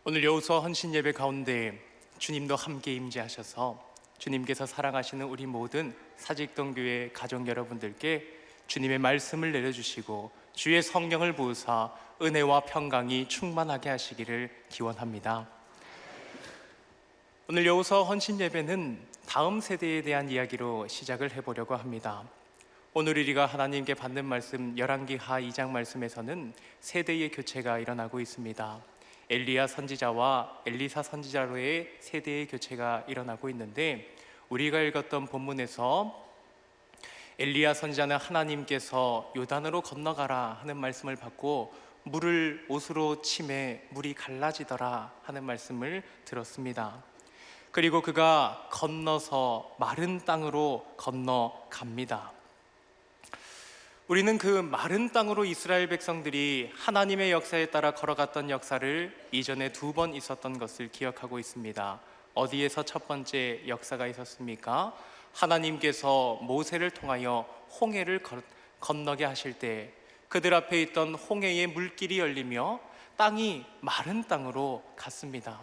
오늘 여호수아 헌신 예배 가운데 주님도 함께 임재하셔서 주님께서 사랑하시는 우리 모든 사직동 교회 가족 여러분들께 주님의 말씀을 내려주시고 주의 성령을 부으사 은혜와 평강이 충만하게 하시기를 기원합니다. 오늘 여호수아 헌신 예배는 다음 세대에 대한 이야기로 시작을 해보려고 합니다. 오늘 우리가 하나님께 받는 말씀 열왕기하 2장 말씀에서는 세대의 교체가 일어나고 있습니다. 엘리야 선지자와 엘리사 선지자로의 세대의 교체가 일어나고 있는데, 우리가 읽었던 본문에서 엘리야 선지자는 하나님께서 요단으로 건너가라 하는 말씀을 받고 물을 옷으로 치매 물이 갈라지더라 하는 말씀을 들었습니다. 그리고 그가 건너서 마른 땅으로 건너갑니다. 우리는 그 마른 땅으로 이스라엘 백성들이 하나님의 역사에 따라 걸어갔던 역사를 이전에 2번 있었던 것을 기억하고 있습니다. 어디에서 첫 번째 역사가 있었습니까? 하나님께서 모세를 통하여 홍해를 건너게 하실 때 그들 앞에 있던 홍해의 물길이 열리며 땅이 마른 땅으로 갔습니다.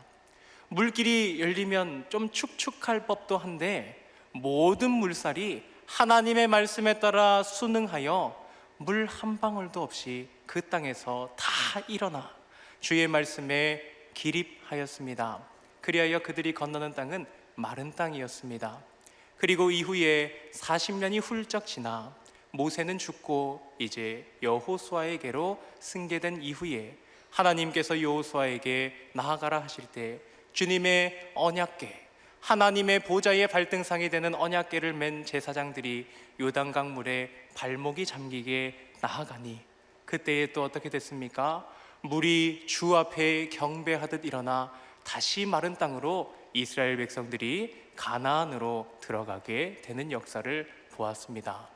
물길이 열리면 좀 축축할 법도 한데 모든 물살이 하나님의 말씀에 따라 순응하여 물 한 방울도 없이 그 땅에서 다 일어나 주의 말씀에 기립하였습니다. 그리하여 그들이 건너는 땅은 마른 땅이었습니다. 그리고 이후에 40년이 훌쩍 지나 모세는 죽고 이제 여호수아에게로 승계된 이후에 하나님께서 여호수아에게 나아가라 하실 때 주님의 언약궤, 하나님의 보좌의 발등상이 되는 언약궤를 맨 제사장들이 요단강 물에 발목이 잠기게 나아가니 그때에 또 어떻게 됐습니까? 물이 주 앞에 경배하듯 일어나 다시 마른 땅으로 이스라엘 백성들이 가나안으로 들어가게 되는 역사를 보았습니다.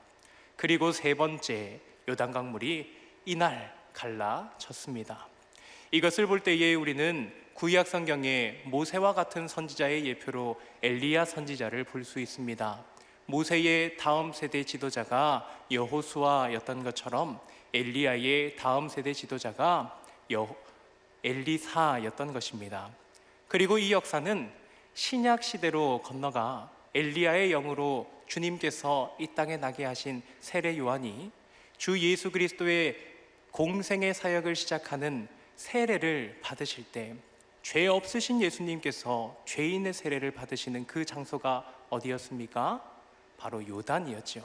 그리고 세 번째, 요단강 물이 이날 갈라졌습니다. 이것을 볼 때에 우리는 구약 성경에 모세와 같은 선지자의 예표로 엘리야 선지자를 볼 수 있습니다. 모세의 다음 세대 지도자가 여호수아였던 것처럼 엘리야의 다음 세대 지도자가 엘리사였던 것입니다. 그리고 이 역사는 신약 시대로 건너가 엘리야의 영으로 주님께서 이 땅에 나게 하신 세례 요한이 주 예수 그리스도의 공생의 사역을 시작하는 세례를 받으실 때 죄 없으신 예수님께서 죄인의 세례를 받으시는 그 장소가 어디였습니까? 바로 요단이었죠.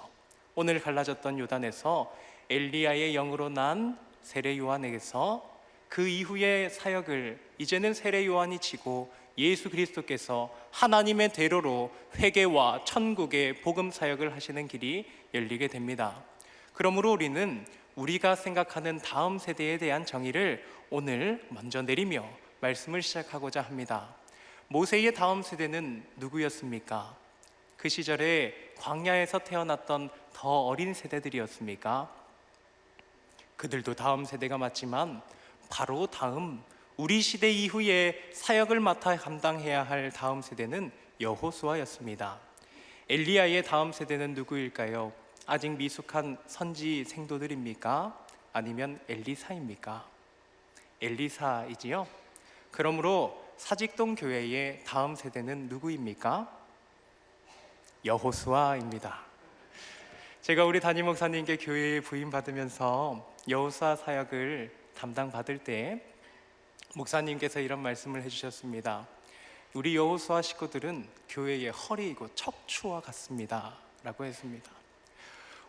오늘 갈라졌던 요단에서 엘리야의 영으로 난 세례 요한에게서 그 이후의 사역을 이제는 세례 요한이 지고 예수 그리스도께서 하나님의 대로로 회개와 천국의 복음 사역을 하시는 길이 열리게 됩니다. 그러므로 우리는 우리가 생각하는 다음 세대에 대한 정의를 오늘 먼저 내리며 말씀을 시작하고자 합니다. 모세의 다음 세대는 누구였습니까? 그 시절에 광야에서 태어났던 더 어린 세대들이었습니까? 그들도 다음 세대가 맞지만 바로 다음 우리 시대 이후에 사역을 맡아 감당해야 할 다음 세대는 여호수아였습니다. 엘리야의 다음 세대는 누구일까요? 아직 미숙한 선지 생도들입니까? 아니면 엘리사입니까? 엘리사이지요? 그러므로 사직동 교회의 다음 세대는 누구입니까? 여호수아입니다. 제가 우리 담임 목사님께 교회에 부임받으면서 여호수아 사역을 담당받을 때 목사님께서 이런 말씀을 해주셨습니다. 우리 여호수아 식구들은 교회의 허리이고 척추와 같습니다 라고 했습니다.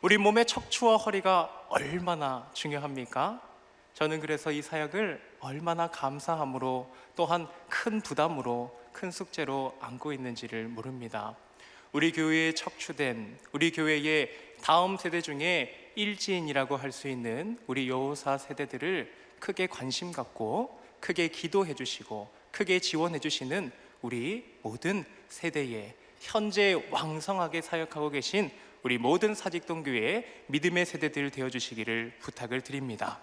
우리 몸의 척추와 허리가 얼마나 중요합니까? 저는 그래서 이 사역을 얼마나 감사함으로 또한 큰 부담으로 큰 숙제로 안고 있는지를 모릅니다. 우리 교회에 척추된 우리 교회의 다음 세대 중에 일지인이라고 할 수 있는 우리 여호수아 세대들을 크게 관심 갖고 크게 기도해 주시고 크게 지원해 주시는 우리 모든 세대에 현재 왕성하게 사역하고 계신 우리 모든 사직동 교회의 믿음의 세대들 되어주시기를 부탁을 드립니다.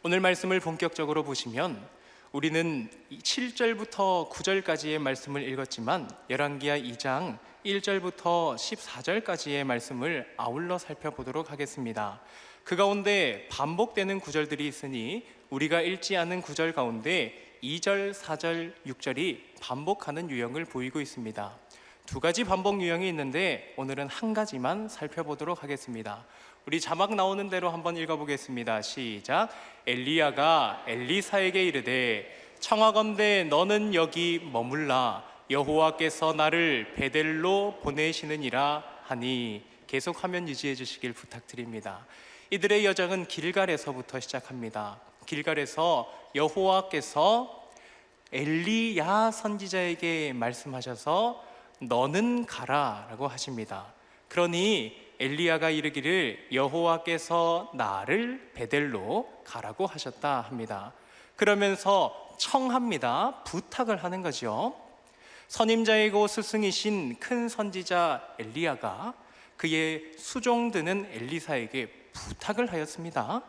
오늘 말씀을 본격적으로 보시면 우리는 7절부터 9절까지의 말씀을 읽었지만 열왕기하 2장 1절부터 14절까지의 말씀을 아울러 살펴보도록 하겠습니다. 그 가운데 반복되는 구절들이 있으니 우리가 읽지 않은 구절 가운데 2절, 4절, 6절이 반복하는 유형을 보이고 있습니다. 두 가지 반복 유형이 있는데 오늘은 한 가지만 살펴보도록 하겠습니다. 우리 자막 나오는 대로 한번 읽어보겠습니다. 시작. 엘리야가 엘리사에게 이르되 청하건대 너는 여기 머물라 여호와께서 나를 베델로 보내시느니라 하니, 계속 화면 유지해 주시길 부탁드립니다. 이들의 여정은 길갈에서부터 시작합니다. 길갈에서 여호와께서 엘리야 선지자에게 말씀하셔서 너는 가라 라고 하십니다. 그러니 엘리야가 이르기를 여호와께서 나를 베델로 가라고 하셨다 합니다. 그러면서 청합니다. 부탁을 하는 거죠. 선임자이고 스승이신 큰 선지자 엘리야가 그의 수종드는 엘리사에게 부탁을 하였습니다.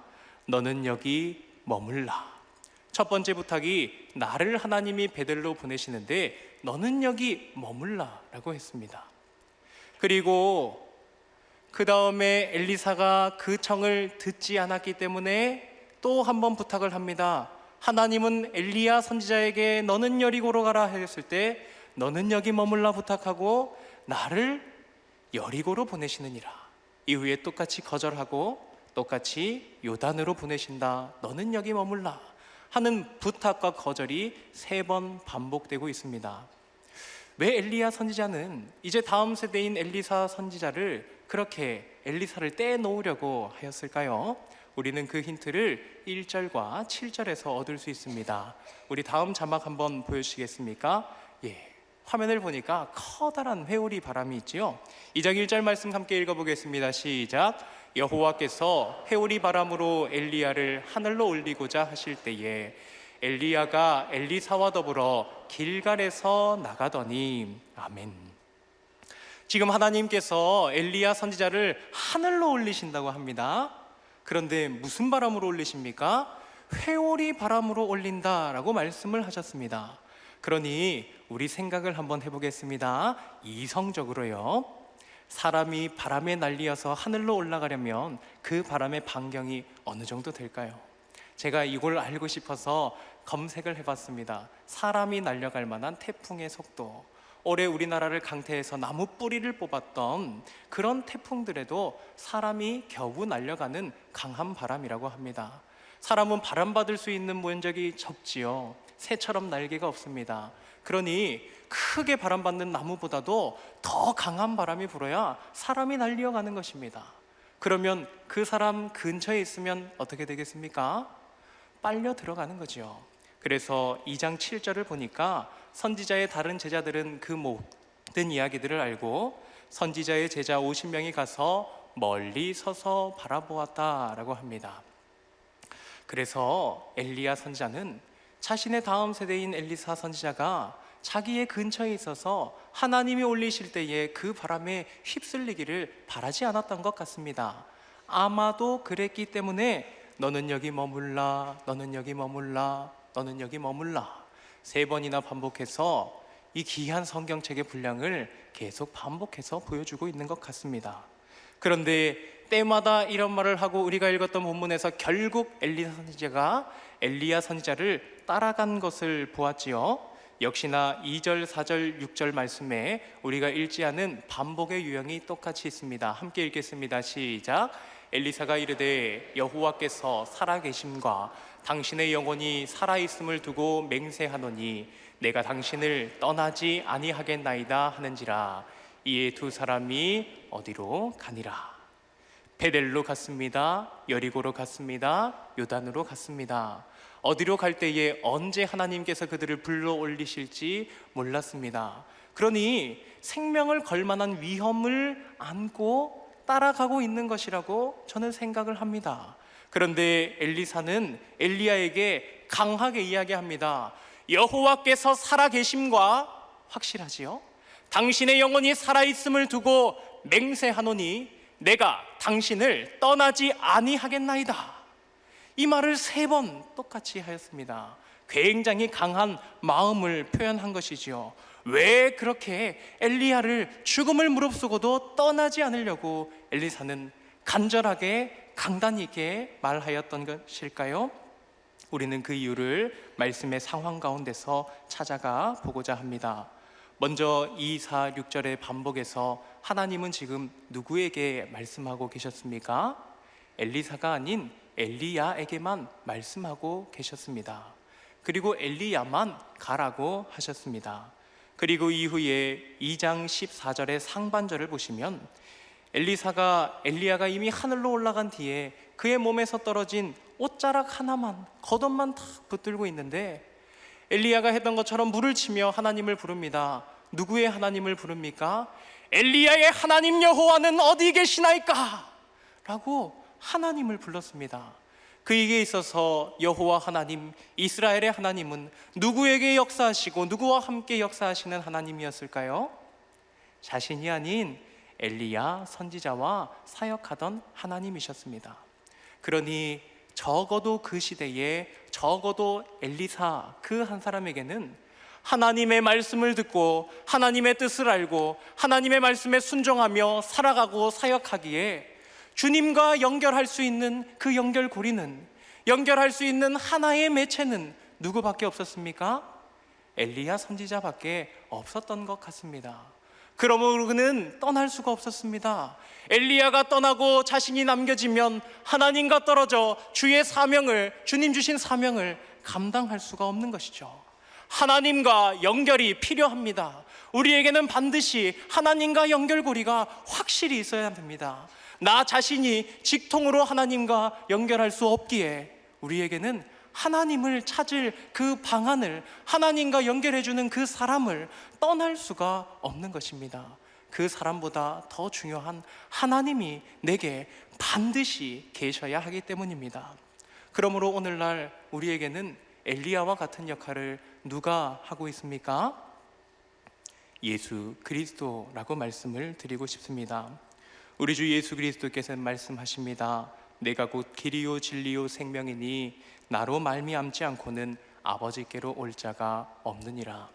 너는 여기 머물라. 첫 번째 부탁이 나를 하나님이 베델로 보내시는데 너는 여기 머물라 라고 했습니다. 그리고 그 다음에 엘리사가 그 청을 듣지 않았기 때문에 또 한 번 부탁을 합니다. 하나님은 엘리야 선지자에게 너는 여리고로 가라 했을 때 너는 여기 머물라 부탁하고 나를 여리고로 보내시느니라. 이후에 똑같이 거절하고 똑같이 요단으로 보내신다. 너는 여기 머물라 하는 부탁과 거절이 3번 반복되고 있습니다. 왜 엘리야 선지자는 이제 다음 세대인 엘리사 선지자를 그렇게 엘리사를 떼놓으려고 하였을까요? 우리는 그 힌트를 1절과 7절에서 얻을 수 있습니다. 우리 다음 자막 한번 보여주시겠습니까? 화면을 보니까 커다란 회오리 바람이 있지요. 2장 1절 말씀 함께 읽어보겠습니다. 시작. 여호와께서 회오리 바람으로 엘리야를 하늘로 올리고자 하실 때에 엘리야가 엘리사와 더불어 길갈에서 나가더니. 아멘. 지금 하나님께서 엘리야 선지자를 하늘로 올리신다고 합니다. 그런데 무슨 바람으로 올리십니까? 회오리 바람으로 올린다라고 말씀을 하셨습니다. 그러니 우리 생각을 한번 해보겠습니다. 이성적으로요. 사람이 바람에 날리어서 하늘로 올라가려면 그 바람의 반경이 어느 정도 될까요? 제가 이걸 알고 싶어서 검색을 해봤습니다. 사람이 날려갈 만한 태풍의 속도. 올해 우리나라를 강태해서 나무 뿌리를 뽑았던 그런 태풍들에도 사람이 겨우 날려가는 강한 바람이라고 합니다. 사람은 바람받을 수 있는 면적이 적지요. 새처럼 날개가 없습니다. 그러니 크게 바람받는 나무보다도 더 강한 바람이 불어야 사람이 날려가는 것입니다. 그러면 그 사람 근처에 있으면 어떻게 되겠습니까? 빨려 들어가는 거죠. 그래서 2장 7절을 보니까 선지자의 다른 제자들은 그 모든 이야기들을 알고 선지자의 제자 50명이 가서 멀리 서서 바라보았다라고 합니다. 그래서 엘리야 선지자는 자신의 다음 세대인 엘리사 선지자가 자기의 근처에 있어서 하나님이 올리실 때에 그 바람에 휩쓸리기를 바라지 않았던 것 같습니다. 아마도 그랬기 때문에 너는 여기 머물라, 너는 여기 머물라, 너는 여기 머물라 3번이나 반복해서 이 귀한 성경책의 분량을 계속 반복해서 보여주고 있는 것 같습니다. 그런데 때마다 이런 말을 하고 우리가 읽었던 본문에서 결국 엘리야 선지자를 따라간 것을 보았지요. 역시나 2절, 4절, 6절 말씀에 우리가 읽지 않은 반복의 유형이 똑같이 있습니다. 함께 읽겠습니다. 시작. 엘리사가 이르되 여호와께서 살아계심과 당신의 영혼이 살아있음을 두고 맹세하노니 내가 당신을 떠나지 아니하겠나이다 하는지라. 이에 두 사람이 어디로 가니라? 베델로 갔습니다. 여리고로 갔습니다. 요단으로 갔습니다. 어디로 갈 때에 언제 하나님께서 그들을 불러 올리실지 몰랐습니다. 그러니 생명을 걸 만한 위험을 안고 따라가고 있는 것이라고 저는 생각을 합니다. 그런데 엘리사는 엘리야에게 강하게 이야기합니다. 여호와께서 살아계심과, 확실하지요? 당신의 영혼이 살아있음을 두고 맹세하노니 내가 당신을 떠나지 아니하겠나이다. 이 말을 3번 똑같이 하였습니다. 굉장히 강한 마음을 표현한 것이지요. 왜 그렇게 엘리야를 죽음을 무릅쓰고도 떠나지 않으려고 엘리사는 간절하게 강단 있게 말하였던 것일까요? 우리는 그 이유를 말씀의 상황 가운데서 찾아가 보고자 합니다. 먼저 2, 4, 6절의 반복에서 하나님은 지금 누구에게 말씀하고 계셨습니까? 엘리사가 아닌 엘리야에게만 말씀하고 계셨습니다. 그리고 엘리야만 가라고 하셨습니다. 그리고 이후에 2장 14절의 상반절을 보시면 엘리야가 이미 하늘로 올라간 뒤에 그의 몸에서 떨어진 옷자락 하나만, 겉옷만 탁 붙들고 있는데 엘리야가 했던 것처럼 물을 치며 하나님을 부릅니다. 누구의 하나님을 부릅니까? 엘리야의 하나님 여호와는 어디 계시나이까? 라고 하나님을 불렀습니다. 그에게 있어서 여호와 하나님, 이스라엘의 하나님은 누구에게 역사하시고 누구와 함께 역사하시는 하나님이었을까요? 자신이 아닌 엘리야 선지자와 사역하던 하나님이셨습니다. 그러니 적어도 그 시대에 적어도 엘리사 그 한 사람에게는 하나님의 말씀을 듣고 하나님의 뜻을 알고 하나님의 말씀에 순종하며 살아가고 사역하기에 주님과 연결할 수 있는 그 연결고리는, 연결할 수 있는 하나의 매체는 누구밖에 없었습니까? 엘리야 선지자밖에 없었던 것 같습니다. 그러므로 그는 떠날 수가 없었습니다. 엘리야가 떠나고 자신이 남겨지면 하나님과 떨어져 주의 사명을, 주님 주신 사명을 감당할 수가 없는 것이죠. 하나님과 연결이 필요합니다. 우리에게는 반드시 하나님과 연결고리가 확실히 있어야 됩니다. 나 자신이 직통으로 하나님과 연결할 수 없기에 우리에게는 하나님을 찾을 그 방안을, 하나님과 연결해주는 그 사람을 떠날 수가 없는 것입니다. 그 사람보다 더 중요한 하나님이 내게 반드시 계셔야 하기 때문입니다. 그러므로 오늘날 우리에게는 엘리야와 같은 역할을 누가 하고 있습니까? 예수 그리스도라고 말씀을 드리고 싶습니다. 우리 주 예수 그리스도께서 말씀하십니다. 내가 곧 길이요 진리요 생명이니 나로 말미암지 않고는 아버지께로 올 자가 없느니라.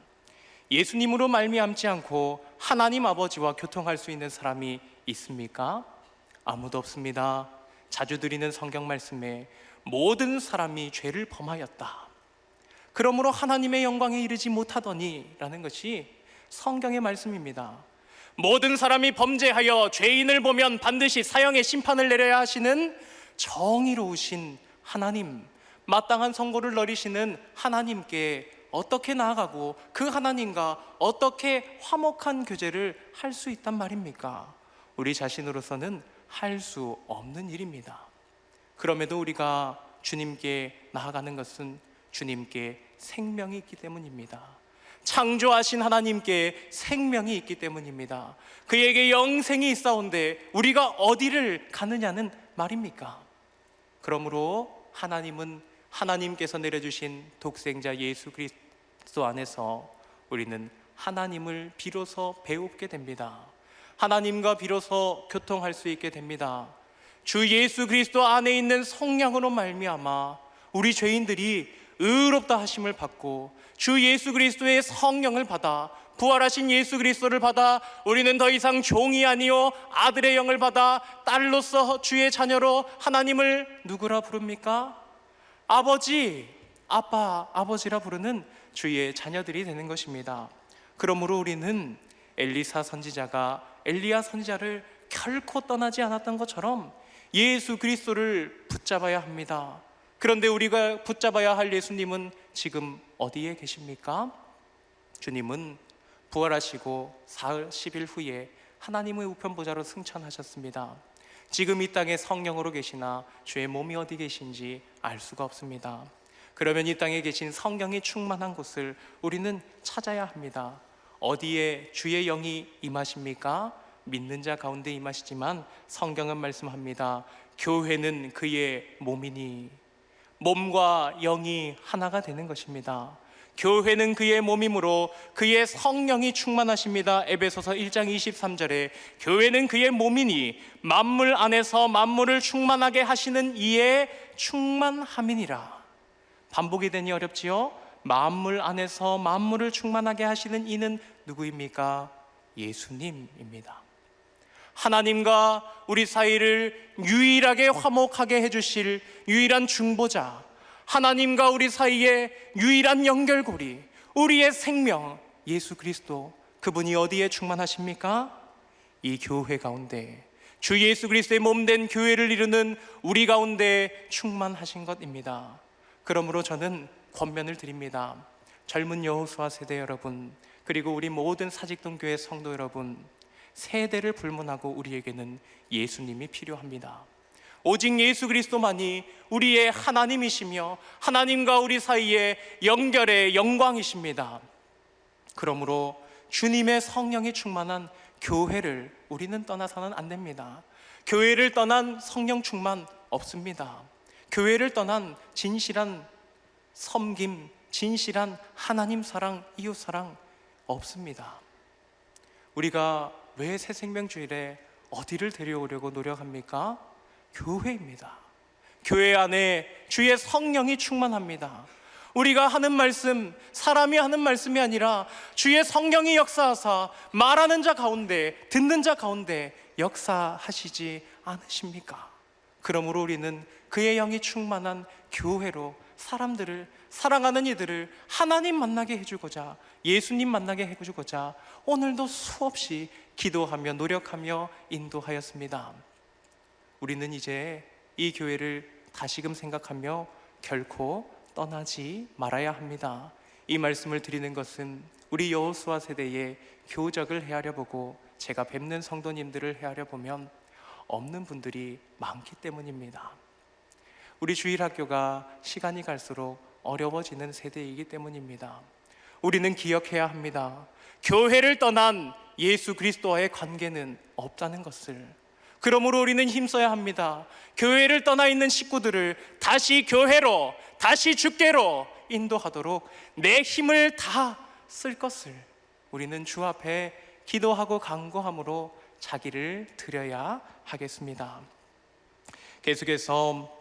예수님으로 말미암지 않고 하나님 아버지와 교통할 수 있는 사람이 있습니까? 아무도 없습니다. 자주 드리는 성경 말씀에 모든 사람이 죄를 범하였다, 그러므로 하나님의 영광에 이르지 못하더니 라는 것이 성경의 말씀입니다. 모든 사람이 범죄하여 죄인을 보면 반드시 사형의 심판을 내려야 하시는 정의로우신 하나님, 마땅한 선고를 내리시는 하나님께 어떻게 나아가고 그 하나님과 어떻게 화목한 교제를 할 수 있단 말입니까? 우리 자신으로서는 할 수 없는 일입니다. 그럼에도 우리가 주님께 나아가는 것은 주님께 생명이 있기 때문입니다. 창조하신 하나님께 생명이 있기 때문입니다. 그에게 영생이 있사온데 우리가 어디를 가느냐는 말입니까? 그러므로 하나님은 하나님께서 내려주신 독생자 예수 그리스도 안에서 우리는 하나님을 비로소 배우게 됩니다. 하나님과 비로소 교통할 수 있게 됩니다. 주 예수 그리스도 안에 있는 성령으로 말미암아 우리 죄인들이 의롭다 하심을 받고 주 예수 그리스도의 성령을 받아 부활하신 예수 그리스도를 받아 우리는 더 이상 종이 아니요 아들의 영을 받아 딸로서 주의 자녀로 하나님을 누구라 부릅니까? 아버지, 아빠, 아버지라 부르는 주의 자녀들이 되는 것입니다. 그러므로 우리는 엘리사 선지자가 엘리야 선지자를 결코 떠나지 않았던 것처럼 예수 그리스도를 붙잡아야 합니다. 그런데 우리가 붙잡아야 할 예수님은 지금 어디에 계십니까? 주님은 부활하시고 사흘 10일 후에 하나님의 우편보좌로 승천하셨습니다. 지금 이 땅에 성령으로 계시나 주의 몸이 어디 계신지 알 수가 없습니다. 그러면 이 땅에 계신 성령이 충만한 곳을 우리는 찾아야 합니다. 어디에 주의 영이 임하십니까? 믿는 자 가운데 임하시지만 성경은 말씀합니다. 교회는 그의 몸이니, 몸과 영이 하나가 되는 것입니다. 교회는 그의 몸이므로 그의 성령이 충만하십니다. 에베소서 1장 23절에 교회는 그의 몸이니 만물 안에서 만물을 충만하게 하시는 이의 충만함이니라. 반복이 되니 어렵지요? 만물 안에서 만물을 충만하게 하시는 이는 누구입니까? 예수님입니다. 하나님과 우리 사이를 유일하게 화목하게 해주실 유일한 중보자, 하나님과 우리 사이의 유일한 연결고리, 우리의 생명 예수 그리스도, 그분이 어디에 충만하십니까? 이 교회 가운데, 주 예수 그리스도의 몸된 교회를 이루는 우리 가운데 충만하신 것입니다. 그러므로 저는 권면을 드립니다. 젊은 여호수아 세대 여러분, 그리고 우리 모든 사직동교회 성도 여러분, 세대를 불문하고 우리에게는 예수님이 필요합니다. 오직 예수 그리스도만이 우리의 하나님이시며 하나님과 우리 사이의 연결의 영광이십니다. 그러므로 주님의 성령이 충만한 교회를 우리는 떠나서는 안 됩니다. 교회를 떠난 성령 충만 없습니다. 교회를 떠난 진실한 섬김, 진실한 하나님 사랑, 이웃 사랑 없습니다. 우리가 왜 새생명주일에 어디를 데려오려고 노력합니까? 교회입니다. 교회 안에 주의 성령이 충만합니다. 우리가 하는 말씀, 사람이 하는 말씀이 아니라 주의 성령이 역사하사 말하는 자 가운데, 듣는 자 가운데 역사하시지 않으십니까? 그러므로 우리는 그의 영이 충만한 교회로 사람들을, 사랑하는 이들을 하나님 만나게 해주고자, 예수님 만나게 해주고자 오늘도 수없이 기도하며 노력하며 인도하였습니다. 우리는 이제 이 교회를 다시금 생각하며 결코 떠나지 말아야 합니다. 이 말씀을 드리는 것은 우리 여호수아 세대의 교적을 헤아려 보고 제가 뵙는 성도님들을 헤아려 보면 없는 분들이 많기 때문입니다. 우리 주일학교가 시간이 갈수록 어려워지는 세대이기 때문입니다. 우리는 기억해야 합니다. 교회를 떠난 예수 그리스도와의 관계는 없다는 것을. 그러므로 우리는 힘써야 합니다. 교회를 떠나 있는 식구들을 다시 교회로, 다시 주께로 인도하도록 내 힘을 다 쓸 것을 우리는 주 앞에 기도하고 간구함으로 자기를 드려야 하겠습니다. 계속해서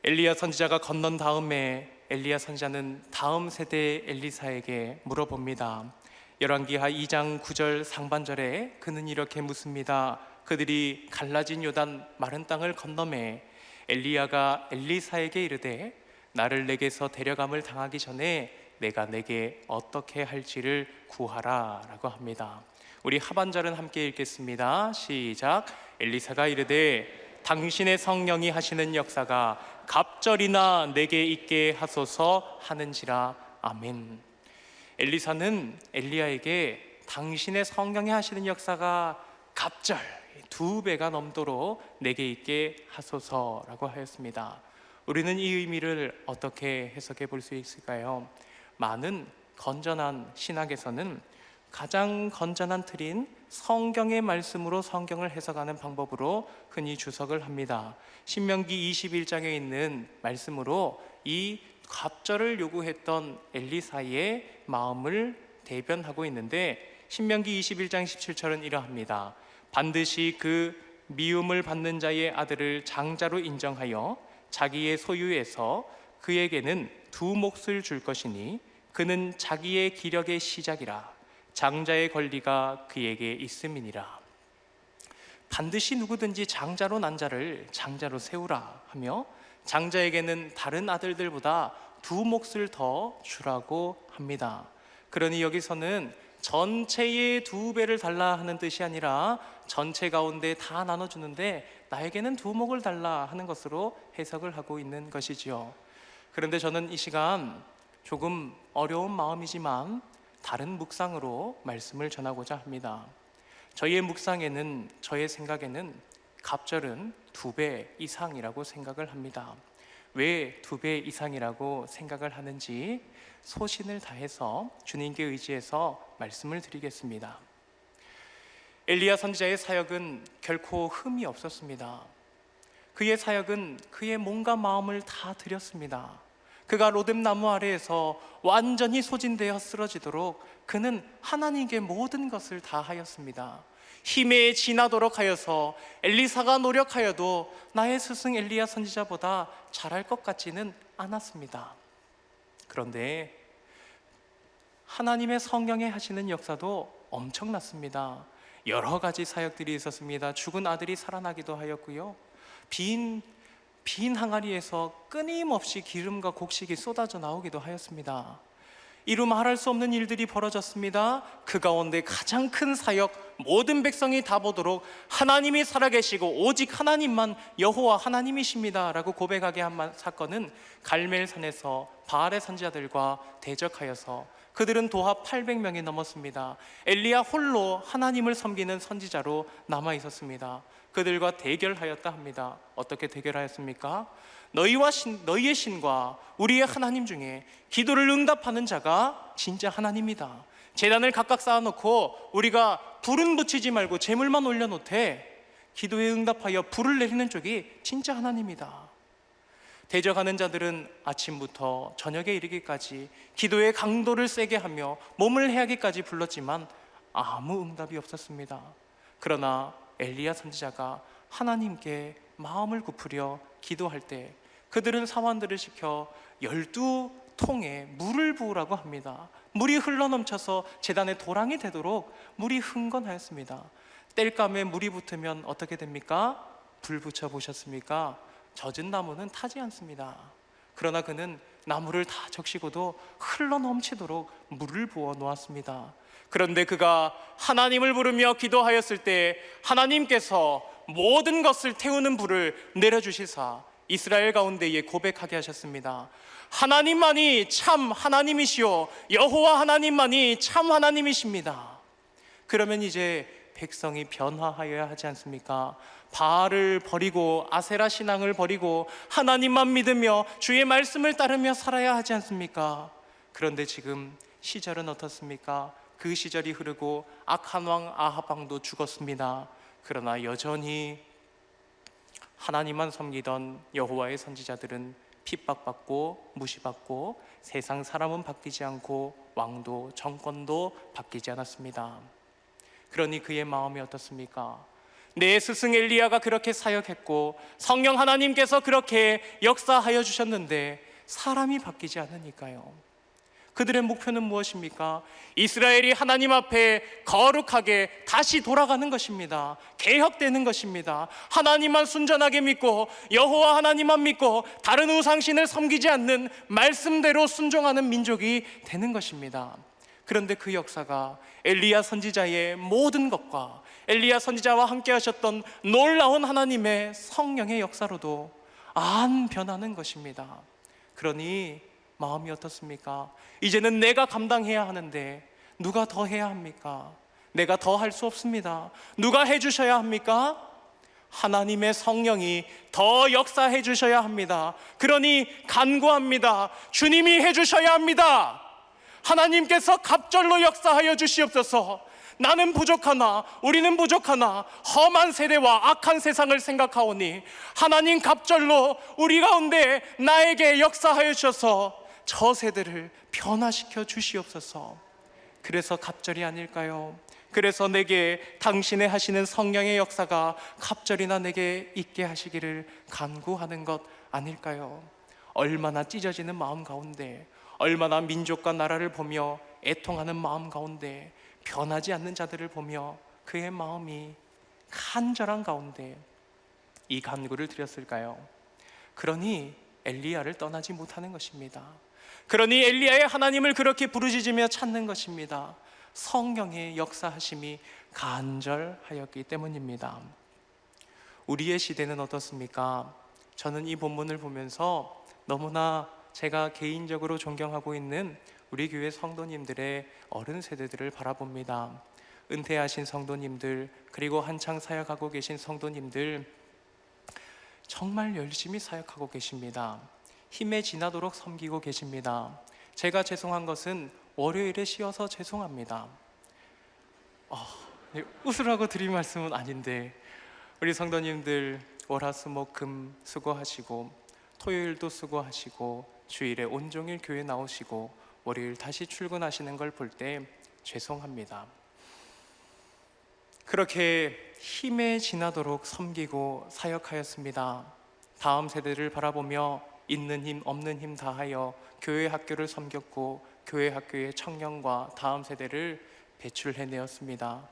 엘리야 선지자가 건넌 다음에 엘리야 선지자는 다음 세대 엘리사에게 물어봅니다. 열왕기하 2장 9절 상반절에 그는 이렇게 묻습니다. 그들이 갈라진 요단 마른 땅을 건너매 엘리야가 엘리사에게 이르되 나를 내게서 데려감을 당하기 전에 내가 내게 어떻게 할지를 구하라 라고 합니다. 우리 하반절은 함께 읽겠습니다. 시작. 엘리사가 이르되 당신의 성령이 하시는 역사가 갑절이나 내게 있게 하소서 하는지라. 아멘. 엘리사는 엘리야에게 당신의 성령이 하시는 역사가 갑절 2배가 넘도록 내게 있게 하소서라고 하였습니다. 우리는 이 의미를 어떻게 해석해 볼 수 있을까요? 많은 건전한 신학에서는 가장 건전한 틀인 성경의 말씀으로 성경을 해석하는 방법으로 흔히 주석을 합니다. 신명기 21장에 있는 말씀으로 이 갑절을 요구했던 엘리사의 마음을 대변하고 있는데, 신명기 21장 17절은 이러합니다. 반드시 그 미움을 받는 자의 아들을 장자로 인정하여 자기의 소유에서 그에게는 2 몫을 줄 것이니 그는 자기의 기력의 시작이라. 장자의 권리가 그에게 있음이니라. 반드시 누구든지 장자로 난 자를 장자로 세우라 하며 장자에게는 다른 아들들보다 2 몫을 더 주라고 합니다. 그러니 여기서는 전체의 2배를 달라 하는 뜻이 아니라 전체 가운데 다 나눠주는데 나에게는 2 몫을 달라 하는 것으로 해석을 하고 있는 것이지요. 그런데 저는 이 시간 조금 어려운 마음이지만 다른 묵상으로 말씀을 전하고자 합니다. 저희의 묵상에는, 저의 생각에는 갑절은 2배 이상이라고 생각을 합니다. 왜 2배 이상이라고 생각을 하는지 소신을 다해서 주님께 의지해서 말씀을 드리겠습니다. 엘리야 선지자의 사역은 결코 흠이 없었습니다. 그의 사역은 그의 몸과 마음을 다 드렸습니다. 그가 로뎀나무 아래에서 완전히 소진되어 쓰러지도록 그는 하나님께 모든 것을 다 하였습니다. 힘에 지나도록 하여서 엘리사가 노력하여도 나의 스승 엘리야 선지자보다 잘할 것 같지는 않았습니다. 그런데 하나님의 성령에 하시는 역사도 엄청났습니다. 여러 가지 사역들이 있었습니다. 죽은 아들이 살아나기도 하였고요, 빈 빈 항아리에서 끊임없이 기름과 곡식이 쏟아져 나오기도 하였습니다. 이루 말할 수 없는 일들이 벌어졌습니다. 그 가운데 가장 큰 사역, 모든 백성이 다 보도록 하나님이 살아계시고 오직 하나님만 여호와 하나님이십니다 라고 고백하게 한 사건은 갈멜산에서 바알의 선지자들과 대적하여서 그들은 도합 800명이 넘었습니다. 엘리야 홀로 하나님을 섬기는 선지자로 남아 있었습니다. 그들과 대결하였다 합니다. 어떻게 대결하였습니까? 너희의 신과 우리의 하나님 중에 기도를 응답하는 자가 진짜 하나님이다. 제단을 각각 쌓아놓고 우리가 불은 붙이지 말고 제물만 올려놓되 기도에 응답하여 불을 내리는 쪽이 진짜 하나님이다. 대적하는 자들은 아침부터 저녁에 이르기까지 기도의 강도를 세게 하며 몸을 해하기까지 불렀지만 아무 응답이 없었습니다. 그러나 엘리야 선지자가 하나님께 마음을 굽으려 기도할 때 그들은 사원들을 시켜 12통에 물을 부으라고 합니다. 물이 흘러넘쳐서 제단에 도랑이 되도록 물이 흥건하였습니다. 땔감에 물이 붙으면 어떻게 됩니까? 불 붙여 보셨습니까? 젖은 나무는 타지 않습니다. 그러나 그는 나무를 다 적시고도 흘러넘치도록 물을 부어 놓았습니다. 그런데 그가 하나님을 부르며 기도하였을 때 하나님께서 모든 것을 태우는 불을 내려주시사 이스라엘 가운데에 고백하게 하셨습니다. 하나님만이 참 하나님이시오 여호와 하나님만이 참 하나님이십니다. 그러면 이제 백성이 변화하여야 하지 않습니까? 바알을 버리고 아세라 신앙을 버리고 하나님만 믿으며 주의 말씀을 따르며 살아야 하지 않습니까? 그런데 지금 시절은 어떻습니까? 그 시절이 흐르고 악한 왕 아합 왕도 죽었습니다. 그러나 여전히 하나님만 섬기던 여호와의 선지자들은 핍박받고 무시받고 세상 사람은 바뀌지 않고 왕도 정권도 바뀌지 않았습니다. 그러니 그의 마음이 어떻습니까? 내 스승 엘리야가 그렇게 사역했고 성령 하나님께서 그렇게 역사하여 주셨는데 사람이 바뀌지 않으니까요. 그들의 목표는 무엇입니까? 이스라엘이 하나님 앞에 거룩하게 다시 돌아가는 것입니다. 개혁되는 것입니다. 하나님만 순전하게 믿고 여호와 하나님만 믿고 다른 우상신을 섬기지 않는 말씀대로 순종하는 민족이 되는 것입니다. 그런데 그 역사가 엘리야 선지자의 모든 것과 엘리야 선지자와 함께 하셨던 놀라운 하나님의 성령의 역사로도 안 변하는 것입니다. 그러니 마음이 어떻습니까? 이제는 내가 감당해야 하는데 누가 더 해야 합니까? 내가 더 할 수 없습니다. 누가 해주셔야 합니까? 하나님의 성령이 더 역사해 주셔야 합니다. 그러니 간구합니다. 주님이 해주셔야 합니다. 하나님께서 갑절로 역사하여 주시옵소서. 나는 부족하나 우리는 부족하나 험한 세대와 악한 세상을 생각하오니 하나님 갑절로 우리 가운데 나에게 역사하여 주셔서 저 세대를 변화시켜 주시옵소서. 그래서 갑절이 아닐까요? 그래서 내게 당신의 하시는 성령의 역사가 갑절이나 내게 있게 하시기를 간구하는 것 아닐까요? 얼마나 찢어지는 마음 가운데, 얼마나 민족과 나라를 보며 애통하는 마음 가운데, 변하지 않는 자들을 보며 그의 마음이 간절한 가운데 이 간구를 드렸을까요? 그러니 엘리야를 떠나지 못하는 것입니다. 그러니 엘리야의 하나님을 그렇게 부르짖으며 찾는 것입니다. 성령의 역사하심이 간절하였기 때문입니다. 우리의 시대는 어떻습니까? 저는 이 본문을 보면서 너무나 제가 개인적으로 존경하고 있는 우리 교회 성도님들의 어른 세대들을 바라봅니다. 은퇴하신 성도님들, 그리고 한창 사역하고 계신 성도님들 정말 열심히 사역하고 계십니다. 힘에 지나도록 섬기고 계십니다. 제가 죄송한 것은 월요일에 쉬어서 죄송합니다. 웃으라고 드릴 말씀은 아닌데 우리 성도님들 월화수목금 수고하시고 토요일도 수고하시고 주일에 온종일 교회 나오시고 월요일 다시 출근하시는 걸 볼 때 죄송합니다. 그렇게 힘에 지나도록 섬기고 사역하였습니다. 다음 세대를 바라보며 있는 힘 없는 힘 다하여 교회 학교를 섬겼고 교회 학교의 청년과 다음 세대를 배출해내었습니다.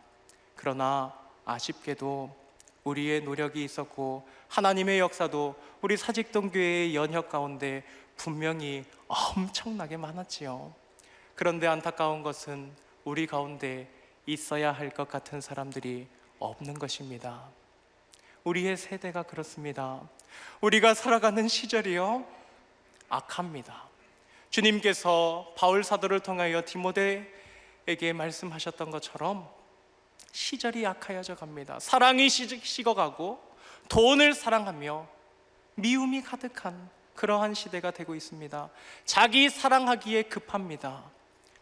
그러나 아쉽게도 우리의 노력이 있었고 하나님의 역사도 우리 사직동 교회의 연혁 가운데 분명히 엄청나게 많았지요. 그런데 안타까운 것은 우리 가운데 있어야 할 것 같은 사람들이 없는 것입니다. 우리의 세대가 그렇습니다. 우리가 살아가는 시절이요 악합니다. 주님께서 바울 사도를 통하여 디모데에게 말씀하셨던 것처럼 시절이 약하여져 갑니다. 사랑이 식어가고 돈을 사랑하며 미움이 가득한 그러한 시대가 되고 있습니다. 자기 사랑하기에 급합니다.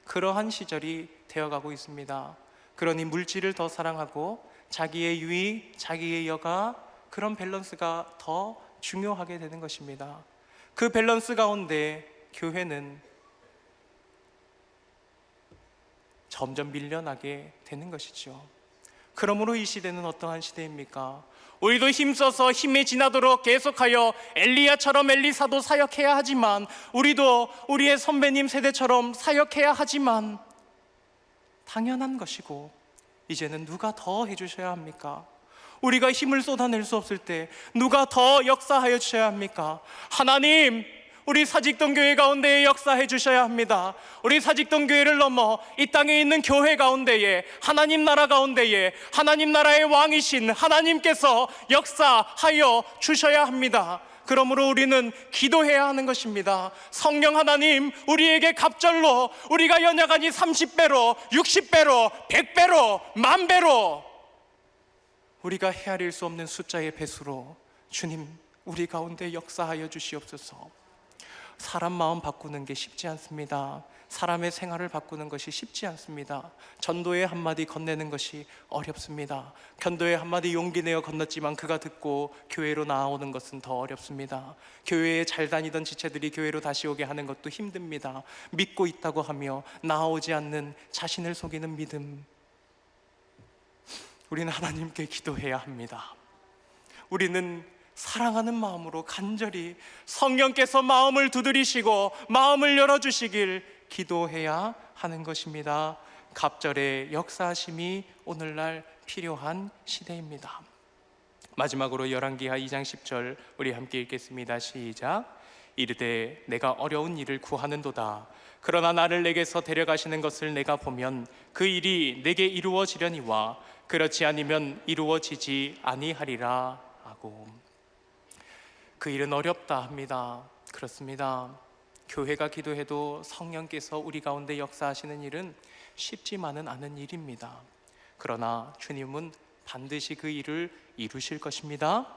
그러한 시절이 되어가고 있습니다. 그러니 물질을 더 사랑하고 자기의 유익, 자기의 여가, 그런 밸런스가 더 중요하게 되는 것입니다. 그 밸런스 가운데 교회는 점점 밀려나게 되는 것이죠. 그러므로 이 시대는 어떠한 시대입니까? 우리도 힘써서 힘이 지나도록 계속하여 엘리야처럼 엘리사도 사역해야 하지만, 우리도 우리의 선배님 세대처럼 사역해야 하지만 당연한 것이고, 이제는 누가 더 해주셔야 합니까? 우리가 힘을 쏟아낼 수 없을 때 누가 더 역사하여 주셔야 합니까? 하나님, 우리 사직동 교회 가운데에 역사해 주셔야 합니다. 우리 사직동 교회를 넘어 이 땅에 있는 교회 가운데에, 하나님 나라 가운데에 하나님 나라의 왕이신 하나님께서 역사하여 주셔야 합니다. 그러므로 우리는 기도해야 하는 것입니다. 성령 하나님, 우리에게 갑절로, 우리가 연약하니 30배로, 60배로, 100배로, 10,000배로, 우리가 헤아릴 수 없는 숫자의 배수로 주님, 우리 가운데 역사하여 주시옵소서. 사람 마음 바꾸는 게 쉽지 않습니다. 사람의 생활을 바꾸는 것이 쉽지 않습니다. 전도의 한마디 건네는 것이 어렵습니다. 견도의 한마디 용기 내어 건넜지만 그가 듣고 교회로 나오는 것은 더 어렵습니다. 교회에 잘 다니던 지체들이 교회로 다시 오게 하는 것도 힘듭니다. 믿고 있다고 하며 나오지 않는 자신을 속이는 믿음, 우리는 하나님께 기도해야 합니다. 우리는 사랑하는 마음으로 간절히 성령께서 마음을 두드리시고 마음을 열어주시길 기도해야 하는 것입니다. 갑절의 역사하심이 오늘날 필요한 시대입니다. 마지막으로 열왕기하 2장 10절 우리 함께 읽겠습니다. 시작. 이르되 내가 어려운 일을 구하는도다. 그러나 나를 내게서 데려가시는 것을 내가 보면 그 일이 내게 이루어지려니와 그렇지 않으면 이루어지지 아니하리라 하고. 그 일은 어렵다 합니다. 그렇습니다. 교회가 기도해도 성령께서 우리 가운데 역사하시는 일은 쉽지만은 않은 일입니다. 그러나 주님은 반드시 그 일을 이루실 것입니다.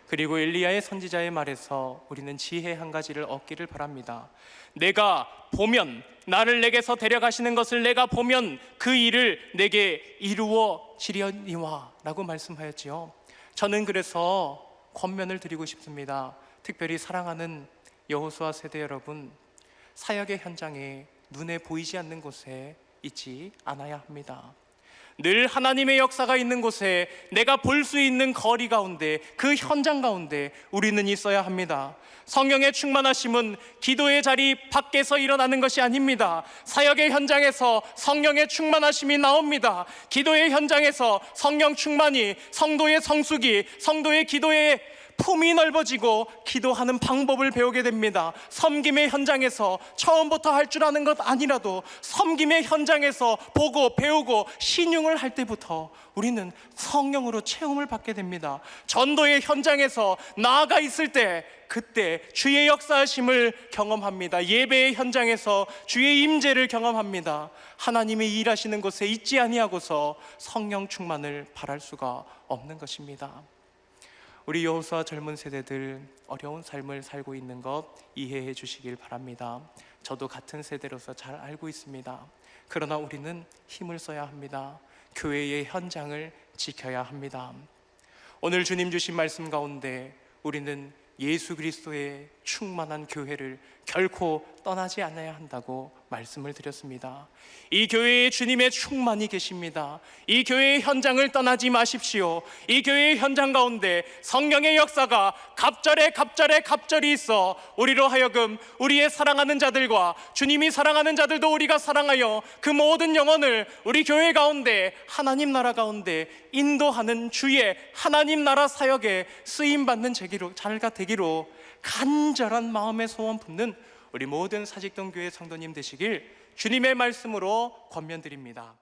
그리고 엘리야의 선지자의 말에서 우리는 지혜 한 가지를 얻기를 바랍니다. 내가 보면, 나를 내게서 데려가시는 것을 내가 보면 그 일을 내게 이루어지려니와 라고 말씀하였지요. 저는 그래서 권면을 드리고 싶습니다. 특별히 사랑하는 여호수아 세대 여러분, 사역의 현장에 눈에 보이지 않는 곳에 있지 않아야 합니다. 늘 하나님의 역사가 있는 곳에, 내가 볼 수 있는 거리 가운데, 그 현장 가운데 우리는 있어야 합니다. 성령의 충만하심은 기도의 자리 밖에서 일어나는 것이 아닙니다. 사역의 현장에서 성령의 충만하심이 나옵니다. 기도의 현장에서 성령 충만이, 성도의 성숙이, 성도의 기도의 품이 넓어지고 기도하는 방법을 배우게 됩니다. 섬김의 현장에서 처음부터 할 줄 아는 것 아니라도 섬김의 현장에서 보고 배우고 신용을 할 때부터 우리는 성령으로 체험을 받게 됩니다. 전도의 현장에서 나아가 있을 때 그때 주의 역사하심을 경험합니다. 예배의 현장에서 주의 임재를 경험합니다. 하나님이 일하시는 곳에 있지 아니하고서 성령 충만을 바랄 수가 없는 것입니다. 우리 여호수아 젊은 세대들 어려운 삶을 살고 있는 것 이해해 주시길 바랍니다. 저도 같은 세대로서 잘 알고 있습니다. 그러나 우리는 힘을 써야 합니다. 교회의 현장을 지켜야 합니다. 오늘 주님 주신 말씀 가운데 우리는 예수 그리스도의 충만한 교회를 결코 떠나지 않아야 한다고 말씀을 드렸습니다. 이 교회에 주님의 충만이 계십니다. 이 교회의 현장을 떠나지 마십시오. 이 교회의 현장 가운데 성령의 역사가 갑절에 있어 우리로 하여금 우리의 사랑하는 자들과 주님이 사랑하는 자들도 우리가 사랑하여 그 모든 영혼을 우리 교회 가운데 하나님 나라 가운데 인도하는 주의 하나님 나라 사역에 쓰임받는 자가 되기로 간절한 마음의 소원 품는 우리 모든 사직동교회 성도님 되시길 주님의 말씀으로 권면드립니다.